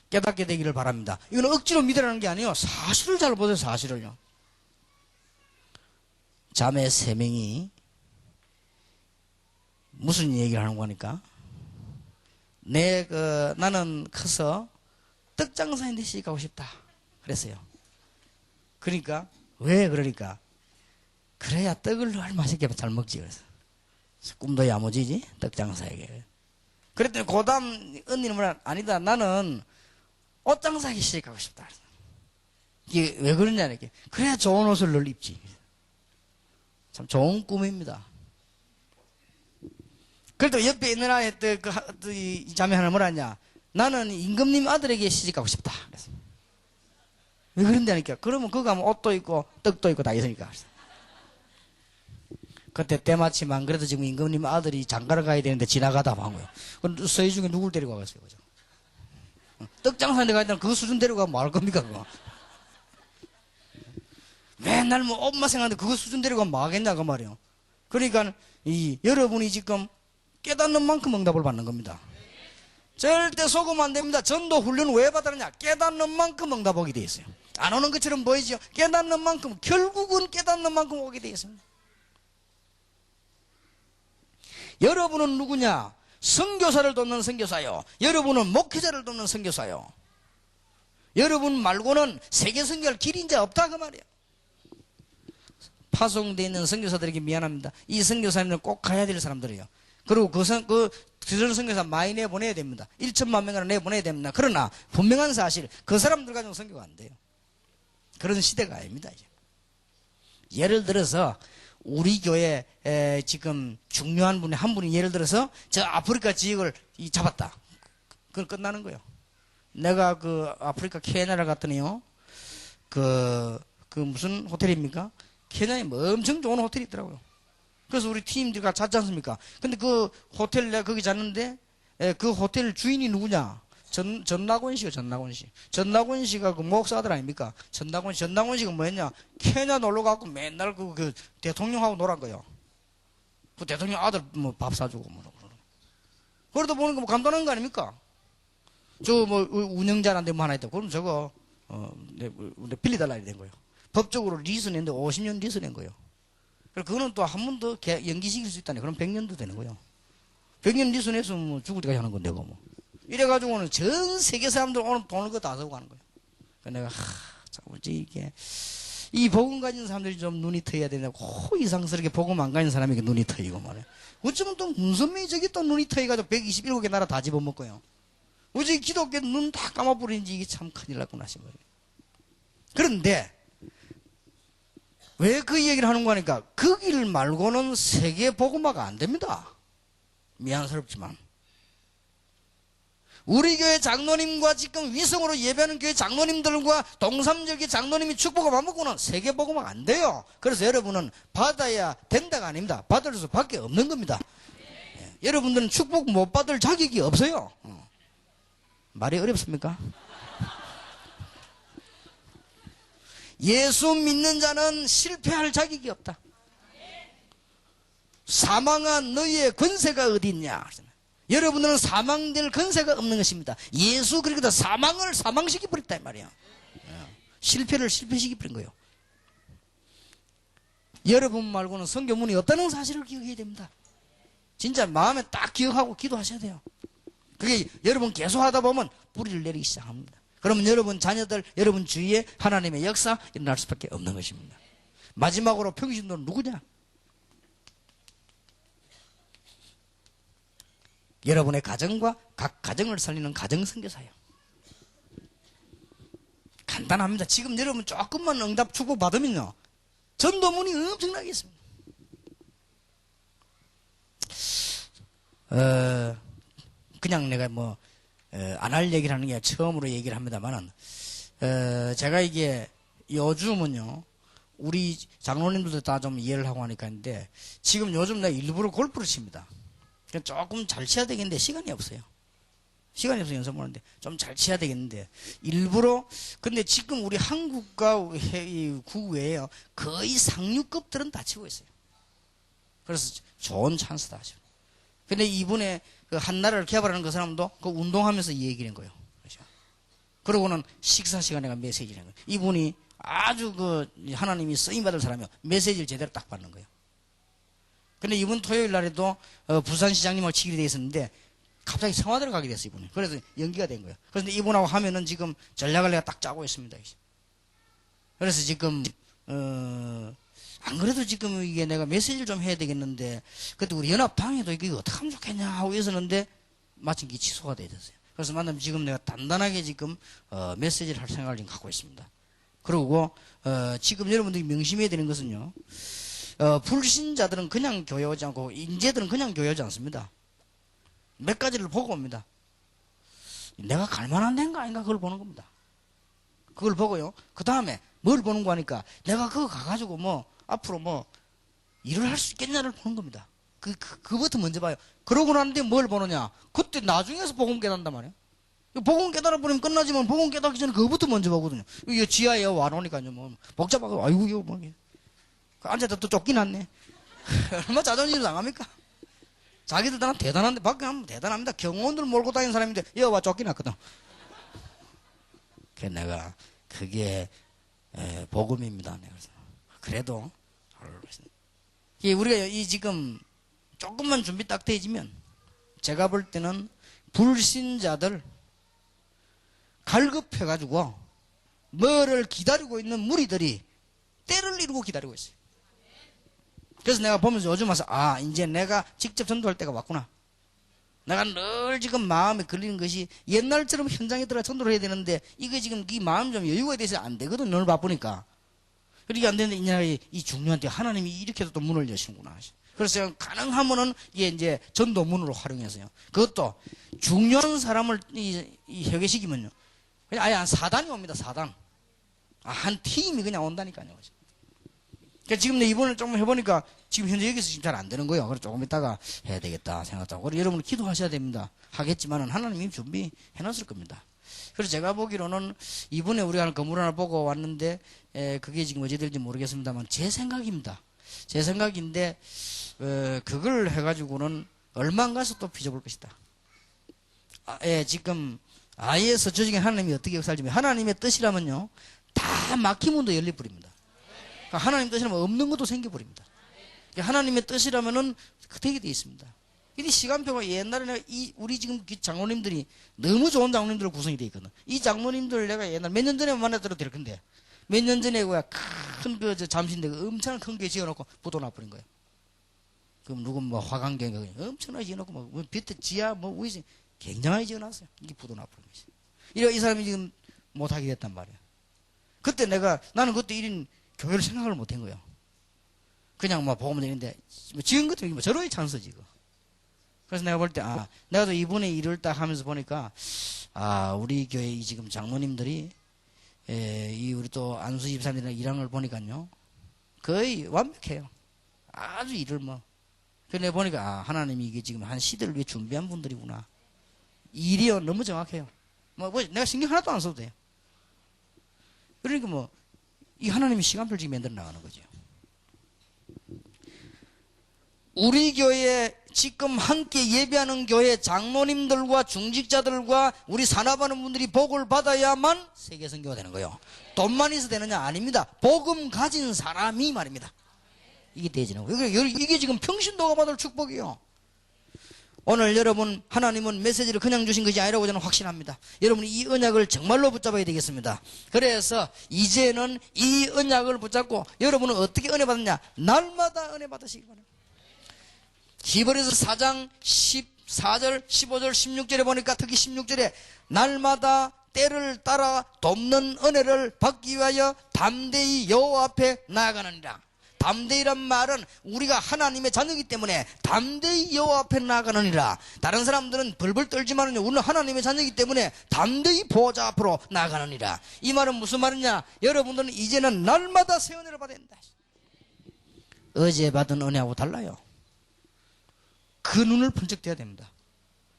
깨닫게 되기를 바랍니다. 이건 억지로 믿으라는 게 아니에요. 사실을 잘 보세요. 사실을요. 자매 3명이 무슨 얘기를 하는 거니까 나는 커서 떡장사인데 시집가고 싶다 그랬어요. 그러니까 왜 그러니까 그래야 떡을 널 맛있게 잘 먹지. 그래서 꿈도 야무지지 떡장사에게. 그랬더니 그 다음 언니는 뭐라 아니다 나는 옷장사하기 시작하고 싶다. 이게 왜 그러냐 이렇게. 그래야 좋은 옷을 늘 입지. 참 좋은 꿈입니다. 그래도 옆에 있는 아이 이 자매 하나 뭐라 하냐. 나는 임금님 아들에게 시집가고 싶다. 그래서 왜 그런다니까. 그러면 그거 하면 옷도 있고 떡도 있고 다 있으니까. 그때 때마침 안 그래도 지금 임금님 아들이 장가를 가야 되는데 지나가다 한 거예요. 그럼 서희 중에 누굴 데리고 가겠어요? 그죠? 떡장사인데 가야 되는 그 수준 데리고 가면 뭐 할 겁니까? 그거? 맨날 뭐 엄마 생각하는데 그거 수준 데리고 가면 뭐 하겠냐 그 말이에요. 그러니까 여러분이 지금 깨닫는 만큼 응답을 받는 겁니다. 절대 속으면 안 됩니다. 전도 훈련 왜 받았느냐? 깨닫는 만큼 응답 오게 돼 있어요. 안 오는 것처럼 보이죠? 깨닫는 만큼 결국은 깨닫는 만큼 오게 돼 있습니다. 여러분은 누구냐? 선교사를 돕는 선교사요. 여러분은 목회자를 돕는 선교사요. 여러분 말고는 세계 선교할 길이 이제 없다 그 말이에요. 파송되어 있는 선교사들에게 미안합니다. 이 선교사님들은 꼭 가야 될 사람들이에요. 그리고 그런 선교사 많이 내보내야 됩니다. 1천만 명을 내보내야 됩니다. 그러나 분명한 사실 그 사람들 가지고 선교가 안 돼요. 그런 시대가 아닙니다. 이제. 예를 들어서 우리 교회 지금 중요한 분이 한 분이 예를 들어서 저 아프리카 지역을 잡았다. 그건 끝나는 거예요. 내가 그 아프리카 케냐를 갔더니요. 그 무슨 호텔입니까? 케냐에 뭐 엄청 좋은 호텔이 있더라고요. 그래서 우리 팀들과 잤지 않습니까? 근데 그 호텔 내가 거기 잤는데 그 호텔 주인이 누구냐? 전낙원 씨가 전낙원 씨. 전낙원 씨가 그 목사 아들 아닙니까? 전낙원 씨가 뭐였냐? 케냐 놀러 가고 맨날 그 대통령하고 놀았 거예요. 그 대통령 아들 뭐 밥 사주고 뭐. 그러다 보니까 뭐 간단한 거 아닙니까? 저 뭐 운영자한테 뭐 하나 있다. 그럼 저거 내 빌려달라 이래 된 거예요. 법적으로 리스 냈는데 50년 리스 낸 거예요. 그거는 또 한 번 더 연기시킬 수 있다네. 그럼 100년도 되는 거예요. 100년 리스 내서 뭐 죽을 때까지 하는 건데 뭐. 이래가지고는 전 세계 사람들 오늘 돈을 그거 다 쓰고 가는 거예요. 그래서 내가 참 뭐지 이게 이 복음 가진 사람들이 좀 눈이 트여야 되냐고 이상스럽게 복음 안 가진 사람에게 눈이 트이고 말이에요. 어쩌면 또 문선명이 저기 또 눈이 트여가지고 127개 나라 다 집어먹고요. 어제 기독교 눈 다 감아버리는지 이게 참 큰일 났구나 싶어요. 그런데 왜 그 얘기를 하는 거니까 그 길 말고는 세계 복음화가 안 됩니다. 미안스럽지만 우리 교회 장로님과 지금 위성으로 예배하는 교회 장로님들과 동삼역의 장로님이 축복을 안 먹고는 세계 복음화가 안 돼요. 그래서 여러분은 받아야 된다가 아닙니다. 받을 수밖에 없는 겁니다. 여러분들은 축복 못 받을 자격이 없어요. 말이 어렵습니까? 예수 믿는 자는 실패할 자격이 없다. 사망한 너희의 권세가 어디 있냐? 여러분들은 사망될 권세가 없는 것입니다. 예수 그러니까 사망을 사망시켜 버렸다 이 말이야. 실패를 실패시켜 버린 거예요. 여러분 말고는 성교문이 없다는 사실을 기억해야 됩니다. 진짜 마음에 딱 기억하고 기도하셔야 돼요. 그게 여러분 계속 하다 보면 뿌리를 내리기 시작합니다. 그러면 여러분 자녀들, 여러분 주위에 하나님의 역사 일어날 수밖에 없는 것입니다. 마지막으로 평신도는 누구냐? 여러분의 가정과 각 가정을 살리는 가정선교사예요. 간단합니다. 지금 여러분 조금만 응답 축복받으면요, 전도문이 엄청나게 있습니다. 그냥 내가 뭐 안 할 얘기를 하는 게 처음으로 얘기를 합니다만은, 제가 이게 요즘은요, 우리 장로님들도 다 좀 이해를 하고 하니까 있는데, 지금 요즘 내가 일부러 골프를 칩니다. 조금 잘 쳐야 되겠는데 시간이 없어요. 시간이 없어서 연습 하는데 좀 잘 쳐야 되겠는데 일부러. 근데 지금 우리 한국과 국외에요, 거의 상류급들은 다 치고 있어요. 그래서 좋은 찬스다 하죠. 근데 이분의 그 한나라를 개발하는 그 사람도 그 운동하면서 이 얘기를 한 거예요. 그렇죠? 그러고는 식사 시간에 메시지를 한 거예요. 이분이 아주 그 하나님이 쓰임받을 사람이요, 메시지를 제대로 딱 받는 거예요. 근데 이번 토요일 날에도 부산시장님하고 치기로 되어 있었는데 갑자기 청와대로 가게 됐어요, 이분이. 그래서 연기가 된 거예요. 그래서 이분하고 하면은 지금 전략을 내가 딱 짜고 있습니다. 그래서 지금 안 그래도 지금 이게 내가 메시지를 좀 해야 되겠는데, 그때 우리 연합당에도 이게 어떻게 하면 좋겠냐 하고 있었는데 마침 이게 취소가 돼야 됐어요. 그래서 만나면 지금 내가 단단하게 지금 메시지를 할 생각을 지금 갖고 있습니다. 그리고 지금 여러분들이 명심해야 되는 것은요, 불신자들은 그냥 교회 오지 않고 인재들은 그냥 교회 오지 않습니다. 몇 가지를 보고 옵니다. 내가 갈만한 데인가 아닌가 그걸 보는 겁니다. 그걸 보고요, 그 다음에 뭘 보는 거 하니까 내가 그거 가가지고 뭐 앞으로 뭐 일을 할 수 있겠냐를 보는 겁니다. 그부터 먼저 봐요. 그러고 나는데 뭘 보느냐, 그때 나중에서 복음 깨닫는단 말이에요. 복음 깨달아 버리면 끝나지만 복음 깨닫기 전에 그거부터 먼저 보거든요. 이게 지하에 와놓으니까요, 뭐 복잡하고, 아이고 이거 뭐 앉아도 또 쫓기났네. 얼마나 자존심이 상합니까? 자기들 다 대단한데, 밖에 하면 대단합니다. 경호원들 몰고 다니는 사람인데 여와 쫓기났거든. 그래서 내가 그게 복음입니다. 그래서 그래도 우리가 이 지금 조금만 준비 딱 돼지면, 제가 볼 때는 불신자들 갈급해가지고 뭐를 기다리고 있는 무리들이 때를 이루고 기다리고 있어요. 그래서 내가 보면서 요즘 와서, 아, 이제 내가 직접 전도할 때가 왔구나. 내가 늘 지금 마음에 걸리는 것이, 옛날처럼 현장에 들어가 전도를 해야 되는데 이거 지금 이 마음 좀 여유가 돼서 안 되거든, 너무 바쁘니까. 그러니까 안 되는데 이날 이 중요한 때 하나님이 이렇게도 또 문을 여시는구나. 그래서 가능하면은 이게 이제 전도문으로 활용해서요, 그것도 중요한 사람을 이 회개시키면요, 그냥 아예 한 4단이 옵니다. 4단. 한 팀이 그냥 온다니까요. 그러니까 지금 내 이번을 조금 해보니까 지금 현재 여기서 지금 잘 안 되는 거예요. 그래서 조금 있다가 해야 되겠다 생각하고. 그래서 여러분 기도하셔야 됩니다. 하겠지만은 하나님이 준비해 놨을 겁니다. 그래서 제가 보기로는 이번에 우리가 하는 건물 하나 보고 왔는데, 그게 지금 어찌 될지 모르겠습니다만 제 생각입니다. 제 생각인데, 그걸 해가지고는 얼마 안 가서 또 빚어볼 것이다. 지금 아예 서초적인 하나님이 어떻게 역사할지, 하나님의 뜻이라면요, 다 막힌 문도 열려버립니다. 그러니까 하나님 뜻이라면 없는 것도 생겨버립니다. 그러니까 하나님의 뜻이라면은 되게 돼 있습니다. 이 시간표가 옛날에 우리 지금 장로님들이 너무 좋은 장로님들로 구성이 돼 있거든. 이 장로님들 내가 옛날 몇 년 전에 만나더라도 될 건데, 몇 년 전에 큰 잠시인데 엄청난 큰 게 지어놓고 부도 나버린 거예요. 그럼 누구 뭐 화강경에 엄청나게 지어놓고 뭐 밑에 지하 뭐 위에 굉장하게 지어놨어요. 이게 부도 나버린 거지. 이 사람이 지금 못하게 됐단 말이에요. 그때 나는 그때 1인 교회를 생각을 못 한 거예요. 그냥 뭐 보면 되는데, 지금 같은 게 저러의 찬스지, 이거. 그래서 내가 볼 때, 내가 또 이번에 일을 딱 하면서 보니까, 우리 교회 이 지금 장로님들이, 우리 또 안수 집사님이랑 일하는 걸 보니까요, 거의 완벽해요. 아주 일을 그래 보니까, 하나님이 이게 지금 한 시대를 위해 준비한 분들이구나. 일이요, 너무 정확해요. 내가 신경 하나도 안 써도 돼요. 그러니까 이 하나님이 시간표를 지금 만들어 나가는 거죠. 우리 교회에 지금 함께 예배하는 교회 장로님들과 중직자들과 우리 산업하는 분들이 복을 받아야만 세계 선교가 되는 거예요. 돈만 있어 되느냐? 아닙니다. 복음 가진 사람이 말입니다. 이게 되지는 거예요. 이게 지금 평신도가 받을 축복이에요. 오늘 여러분 하나님은 메시지를 그냥 주신 것이 아니라고 저는 확신합니다. 여러분이 이 언약을 정말로 붙잡아야 되겠습니다. 그래서 이제는 이 언약을 붙잡고 여러분은 어떻게 은혜 받느냐? 날마다 은혜 받으시기 바랍니다. 히브리서 4장 14절 15절 16절에 보니까 특히 16절에 날마다 때를 따라 돕는 은혜를 받기 위하여 담대히 여호와 앞에 나아가느니라. 담대히란 말은 우리가 하나님의 자녀이기 때문에 담대히 여호와 앞에 나아가느니라. 다른 사람들은 벌벌 떨지만은 우리는 하나님의 자녀이기 때문에 담대히 보호자 앞으로 나아가느니라. 이 말은 무슨 말이냐? 여러분들은 이제는 날마다 새 은혜를 받아야 된다. 어제 받은 은혜하고 달라요. 그 눈을 번쩍 떼야 됩니다.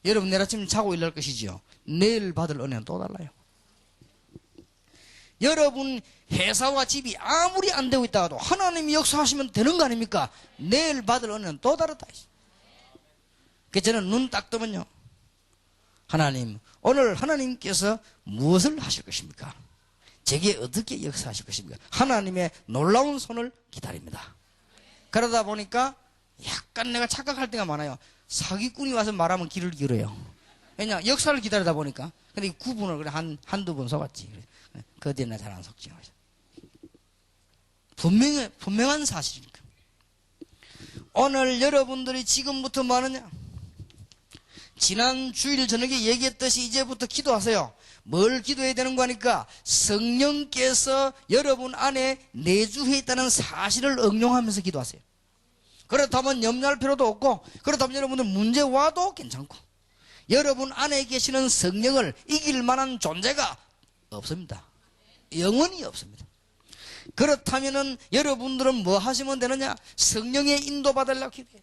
여러분 내일 아침 자고 일어날 것이지요. 내일 받을 은혜는 또 달라요. 여러분 회사와 집이 아무리 안 되고 있다가도 하나님이 역사하시면 되는 거 아닙니까? 내일 받을 은혜는 또 다르다. 그래서 저는 눈 딱 뜨면요, 하나님 오늘 하나님께서 무엇을 하실 것입니까? 제게 어떻게 역사하실 것입니까? 하나님의 놀라운 손을 기다립니다. 그러다 보니까 약간 내가 착각할 때가 많아요. 사기꾼이 와서 말하면 귀를 기울여요. 왜냐 역사를 기다리다 보니까. 근데 구분을 그래 한두 번 속았지. 그 뒤에 나 잘 안 속지. 분명한 사실이니까. 오늘 여러분들이 지금부터 뭐 하느냐? 지난 주일 저녁에 얘기했듯이 이제부터 기도하세요. 뭘 기도해야 되는 거니까 성령께서 여러분 안에 내주해 있다는 사실을 응용하면서 기도하세요. 그렇다면 염려할 필요도 없고, 그렇다면 여러분들 문제 와도 괜찮고, 여러분 안에 계시는 성령을 이길 만한 존재가 없습니다. 영원히 없습니다. 그렇다면은 여러분들은 뭐 하시면 되느냐? 성령의 인도받으려고 기도해요.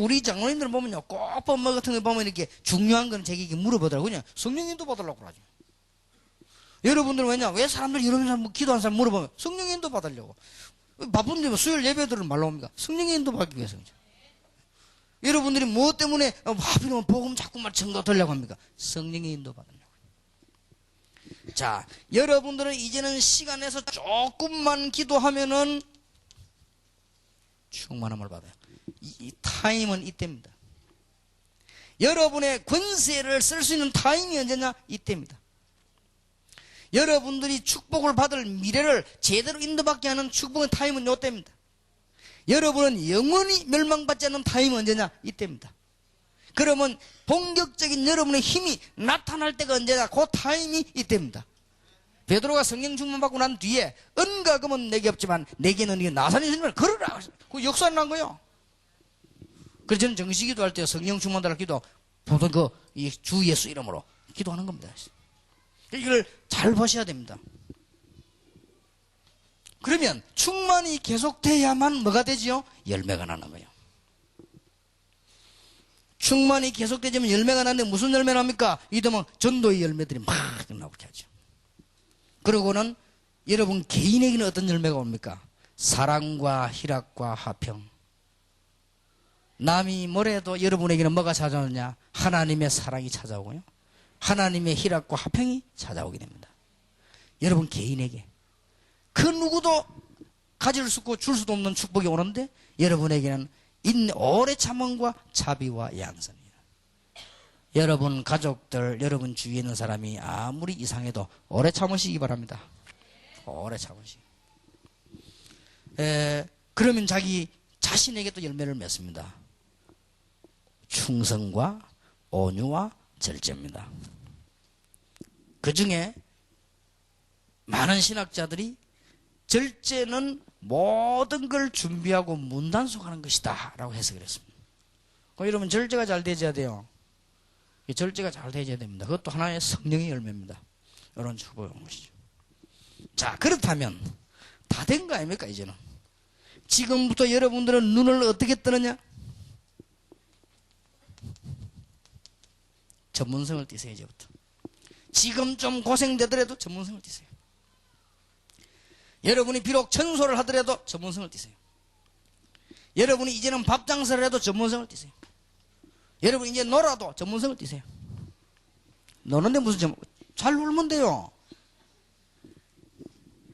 우리 장로님들 보면요, 꼭 법마 같은 거 보면 이렇게 중요한 건 제게 물어보더라고요. 성령 인도받으려고 그러죠. 여러분들은 왜냐? 왜 사람들이 이런 사람, 기도하는 사람 물어보면 성령 인도받으려고. 바쁜데 수요일 예배들은 말로 옵니까? 성령 인도받기 위해서죠. 여러분들이 무엇 때문에 하필이면 복음 자꾸만 증거 들려고 합니까? 성령의 인도받으려고. 자, 여러분들은 이제는 시간 내서 조금만 기도하면은 충만함을 받아요. 이 타임은 이때입니다. 여러분의 권세를 쓸 수 있는 타임이 언제냐? 이때입니다. 여러분들이 축복을 받을 미래를 제대로 인도받게 하는 축복의 타임은 이때입니다. 여러분은 영원히 멸망받지 않는 타임은 언제냐? 이때입니다. 그러면 본격적인 여러분의 힘이 나타날 때가 언제냐? 그 타임이 이때입니다. 베드로가 성령 충만 받고 난 뒤에 은과 금은 내게 없지만 내게는 이게 나사니 주님을 걸으라. 그 역사 난 거예요. 그래서 저는 정시 기도할 때 성령 충만 달라 기도 보통 주 예수 이름으로 기도하는 겁니다. 이걸 잘 보셔야 됩니다. 그러면 충만이 계속돼야만 뭐가 되지요? 열매가 나는 거예요. 충만이 계속되면 열매가 나는데 무슨 열매 납니까? 이러면 전도의 열매들이 막 나오게 하죠. 그러고는 여러분 개인에게는 어떤 열매가 옵니까? 사랑과 희락과 화평. 남이 뭐래도 여러분에게는 뭐가 찾아오느냐? 하나님의 사랑이 찾아오고요, 하나님의 희락과 화평이 찾아오게 됩니다. 여러분 개인에게 그 누구도 가질 수 없고 줄 수도 없는 축복이 오는데 여러분에게는 오래 참음과 자비와 양선이에요. 여러분 가족들, 여러분 주위에 있는 사람이 아무리 이상해도 오래 참으시기 바랍니다. 오래 참으시기. 그러면 자기 자신에게 또 열매를 맺습니다. 충성과 온유와 절제입니다. 그 중에 많은 신학자들이 절제는 모든 걸 준비하고 문단속하는 것이다 라고 해석을 했습니다. 그럼 여러분 절제가 잘 되어야 돼요. 절제가 잘 되어야 됩니다. 그것도 하나의 성령의 열매입니다. 이런 축복이 온 것이죠. 자, 그렇다면 다 된 거 아닙니까? 이제는 지금부터 여러분들은 눈을 어떻게 뜨느냐? 전문성을 띠세요. 이제부터 지금 좀 고생되더라도 전문성을 띠세요. 여러분이 비록 청소를 하더라도 전문성을 띠세요. 여러분이 이제는 밥 장사를 해도 전문성을 띠세요. 여러분이 이제 놀아도 전문성을 띠세요. 노는데 무슨 잘 놀면 돼요.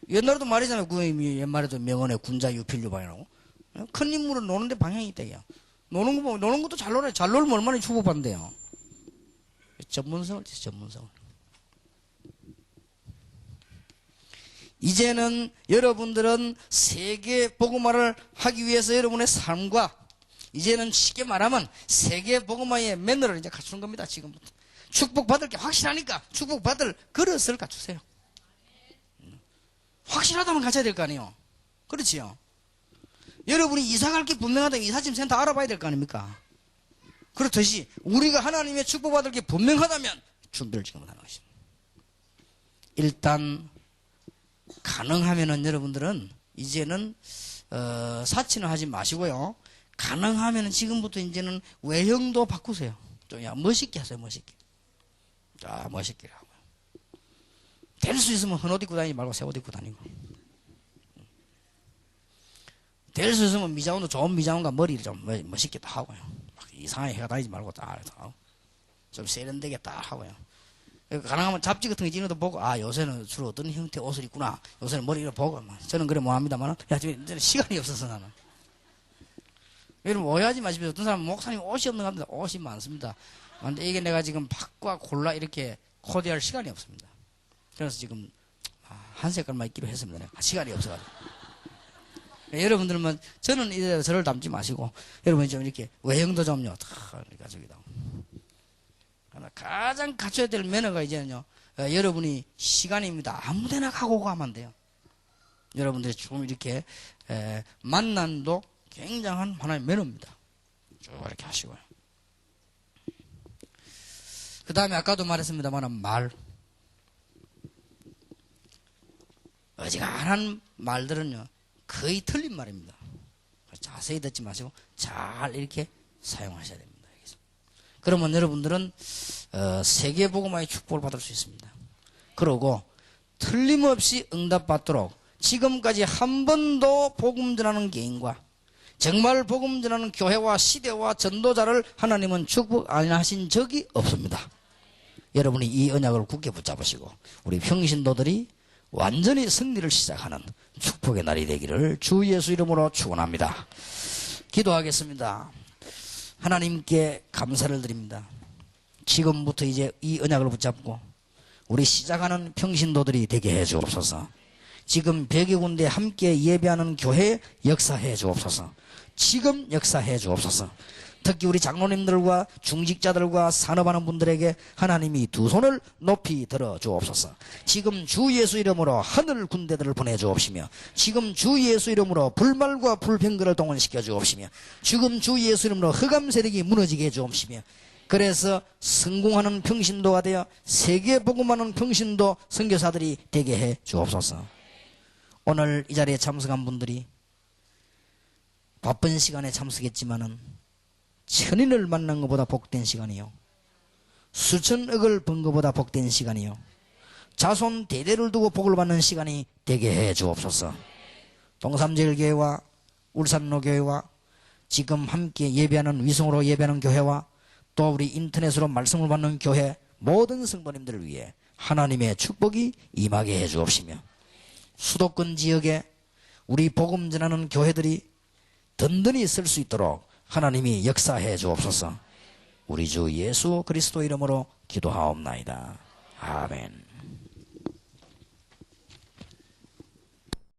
옛날에도 말이잖아요. 옛말에도 명언에 군자 유필유방이라고. 큰 인물은 노는데 방향이 있대요. 노는 거 보면, 노는 것도 잘 놀아요. 잘 놀면 얼마나 축복받는데요. 전문성을, 전문성을. 이제는 여러분들은 세계 복음화를 하기 위해서 여러분의 삶과, 이제는 쉽게 말하면 세계 복음화의 매너를 이제 갖추는 겁니다. 지금부터. 축복받을 게 확실하니까 축복받을 그릇을 갖추세요. 확실하다면 갖춰야 될 거 아니에요. 그렇지요. 여러분이 이사 갈 게 분명하다면 이사짐 센터 알아봐야 될 거 아닙니까? 그렇듯이 우리가 하나님의 축복받을 게 분명하다면 준비를 지금 하는 것입니다. 일단 가능하면은 여러분들은 이제는 사치는 하지 마시고요. 가능하면은 지금부터 이제는 외형도 바꾸세요. 좀 멋있게 하세요. 멋있게. 자, 멋있게 하고. 될 수 있으면 헌옷 입고 다니지 말고 새 옷 입고 다니고. 될 수 있으면 미장원도 좋은 미장원과 머리를 좀 멋있게 딱 하고요. 막 이상하게 해가 다니지 말고 딱 하고. 좀 세련되게 딱 하고요. 가능하면 잡지 같은 거 찍는 것도 보고, 아, 요새는 주로 어떤 형태의 옷을 입구나. 요새는 머리를 보고. 저는 그래 뭐 합니다만, 야, 지금 시간이 없어서 나는. 여러분 오해하지 마십시오. 어떤 사람은 목사님 옷이 없는 것 같은데 옷이 많습니다. 근데 이게 내가 지금 박과 골라 이렇게 코디할 시간이 없습니다. 그래서 지금 한 색깔만 입기로 했습니다. 내가. 시간이 없어가지고. 여러분들은 저는 이제 저를 닮지 마시고 여러분이 좀 이렇게 외형도 좀요. 가족이다. 가장 갖춰야 될 매너가 이제는요. 여러분이 시간입니다. 아무데나 가고 가면 안 돼요. 여러분들이 조금 이렇게 만남도 굉장한 하나의 매너입니다. 쭉 이렇게 하시고요. 그 다음에 아까도 말했습니다만 말. 어지간한 말들은요. 거의 틀린 말입니다. 자세히 듣지 마시고 잘 이렇게 사용하셔야 됩니다. 그러면 여러분들은 세계복음화의 축복을 받을 수 있습니다. 그러고 틀림없이 응답받도록 지금까지 한 번도 복음 전하는 개인과 정말 복음 전하는 교회와 시대와 전도자를 하나님은 축복 안 하신 적이 없습니다. 여러분이 이 언약을 굳게 붙잡으시고 우리 평신도들이 완전히 승리를 시작하는 축복의 날이 되기를 주 예수 이름으로 축원합니다. 기도하겠습니다. 하나님께 감사를 드립니다. 지금부터 이제 이 언약을 붙잡고 우리 시작하는 평신도들이 되게 해 주옵소서. 지금 100여 군데 함께 예배하는 교회 역사해 주옵소서. 지금 역사해 주옵소서. 특히 우리 장로님들과 중직자들과 산업하는 분들에게 하나님이 두 손을 높이 들어 주옵소서. 지금 주 예수 이름으로 하늘 군대들을 보내 주옵시며 지금 주 예수 이름으로 불말과 불평들을 동원시켜 주옵시며 지금 주 예수 이름으로 흑암 세력이 무너지게 해 주옵시며 그래서 성공하는 평신도가 되어 세계 복음하는 평신도 선교사들이 되게 해 주옵소서. 오늘 이 자리에 참석한 분들이 바쁜 시간에 참석했지만은 천인을 만난 것보다 복된 시간이요. 수천억을 번 것보다 복된 시간이요. 자손 대대를 두고 복을 받는 시간이 되게 해 주옵소서. 동삼제일교회와 울산로교회와 지금 함께 예배하는 위성으로 예배하는 교회와 또 우리 인터넷으로 말씀을 받는 교회 모든 성도님들을 위해 하나님의 축복이 임하게 해 주옵시며 수도권 지역에 우리 복음 전하는 교회들이 든든히 쓸 수 있도록 하나님이 역사해 주옵소서. 우리 주 예수 그리스도 이름으로 기도하옵나이다. 아멘.